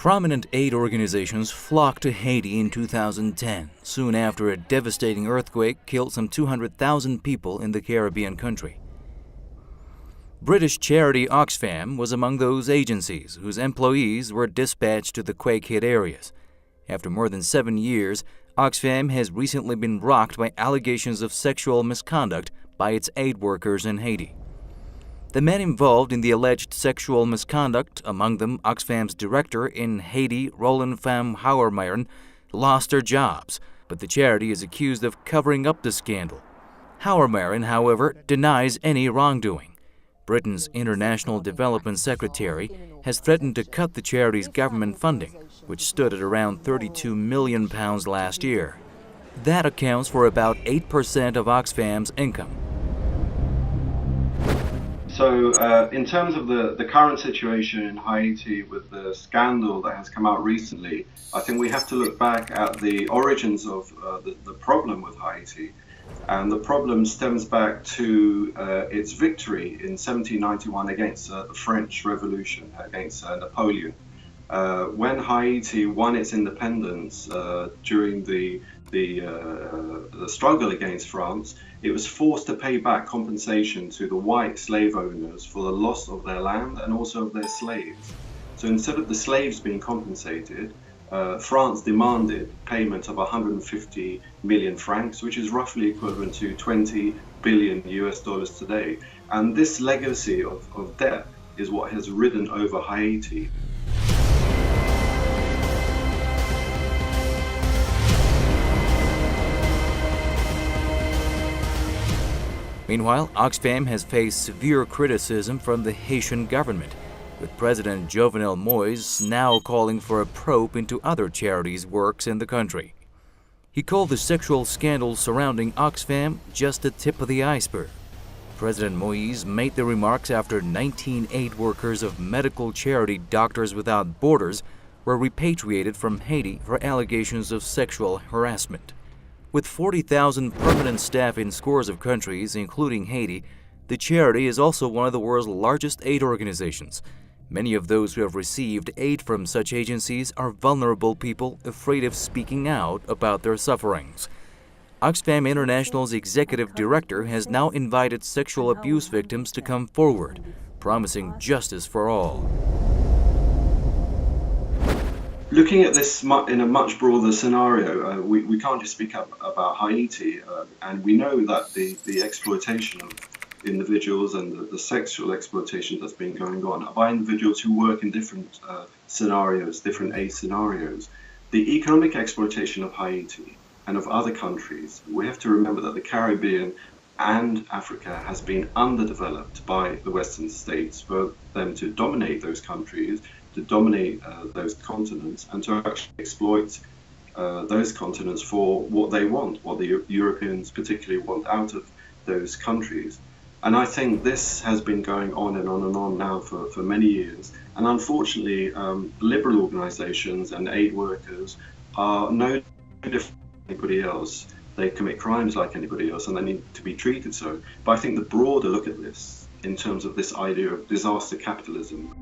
Prominent aid organizations flocked to Haiti in 2010, soon after a devastating earthquake killed some 200,000 people in the Caribbean country. British charity Oxfam was among those agencies whose employees were dispatched to the quake-hit areas. After more than 7 years, Oxfam has recently been rocked by allegations of sexual misconduct by its aid workers in Haiti. The men involved in the alleged sexual misconduct, among them Oxfam's director in Haiti, Roland van Hauwermeiren, lost their jobs, but the charity is accused of covering up the scandal. Hauwermeiren, however, denies any wrongdoing. Britain's International Development Secretary has threatened to cut the charity's government funding, which stood at around £32 million last year. That accounts for about 8% of Oxfam's income. So in terms of the current situation in Haiti with the scandal that has come out recently, I think we have to look back at the origins of the problem with Haiti. And the problem stems back to its victory in 1791 against the French Revolution, against Napoleon. When Haiti won its independence during the struggle against France, it was forced to pay back compensation to the white slave owners for the loss of their land and also of their slaves. So instead of the slaves being compensated, France demanded payment of 150 million francs, which is roughly equivalent to 20 billion US dollars today. And this legacy of debt is what has ridden over Haiti. Meanwhile, Oxfam has faced severe criticism from the Haitian government, with President Jovenel Moïse now calling for a probe into other charities' works in the country. He called the sexual scandals surrounding Oxfam just the tip of the iceberg. President Moïse made the remarks after 19 aid workers of medical charity Doctors Without Borders were repatriated from Haiti for allegations of sexual harassment. With 40,000 permanent staff in scores of countries, including Haiti, the charity is also one of the world's largest aid organizations. Many of those who have received aid from such agencies are vulnerable people afraid of speaking out about their sufferings. Oxfam International's executive director has now invited sexual abuse victims to come forward, promising justice for all. Looking at this in a much broader scenario, we can't just speak up about Haiti, and we know that the exploitation of individuals and the sexual exploitation that's been going on by individuals who work in different scenarios, different aid scenarios. The economic exploitation of Haiti and of other countries, we have to remember that the Caribbean and Africa has been underdeveloped by the Western states for them to dominate those countries, to dominate those continents, and to actually exploit those continents for what they want, what the Europeans particularly want out of those countries. And I think this has been going on and on and on now for many years. And unfortunately, liberal organizations and aid workers are no different from anybody else. They commit crimes like anybody else, and they need to be treated so. But I think the broader look at this, in terms of this idea of disaster capitalism,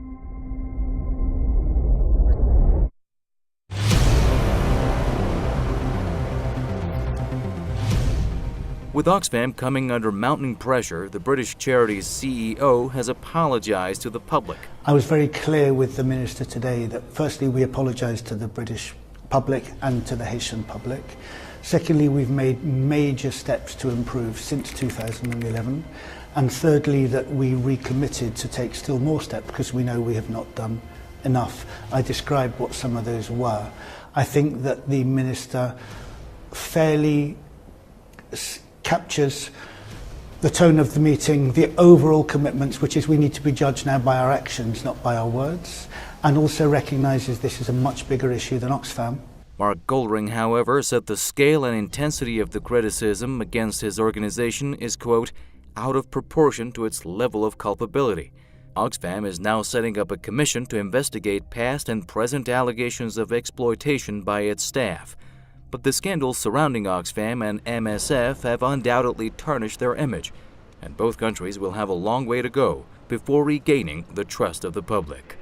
With Oxfam coming under mounting pressure, the British charity's CEO has apologized to the public. I was very clear with the Minister today that firstly we apologise to the British public and to the Haitian public. Secondly, we've made major steps to improve since 2011. And thirdly, that we recommitted to take still more steps because we know we have not done enough. I described what some of those were. I think that the Minister fairly captures the tone of the meeting, the overall commitments, which is we need to be judged now by our actions, not by our words, and also recognises this is a much bigger issue than Oxfam. Mark Goldring, however, said the scale and intensity of the criticism against his organization is, quote, out of proportion to its level of culpability. Oxfam is now setting up a commission to investigate past and present allegations of exploitation by its staff. But the scandals surrounding Oxfam and MSF have undoubtedly tarnished their image, and both countries will have a long way to go before regaining the trust of the public.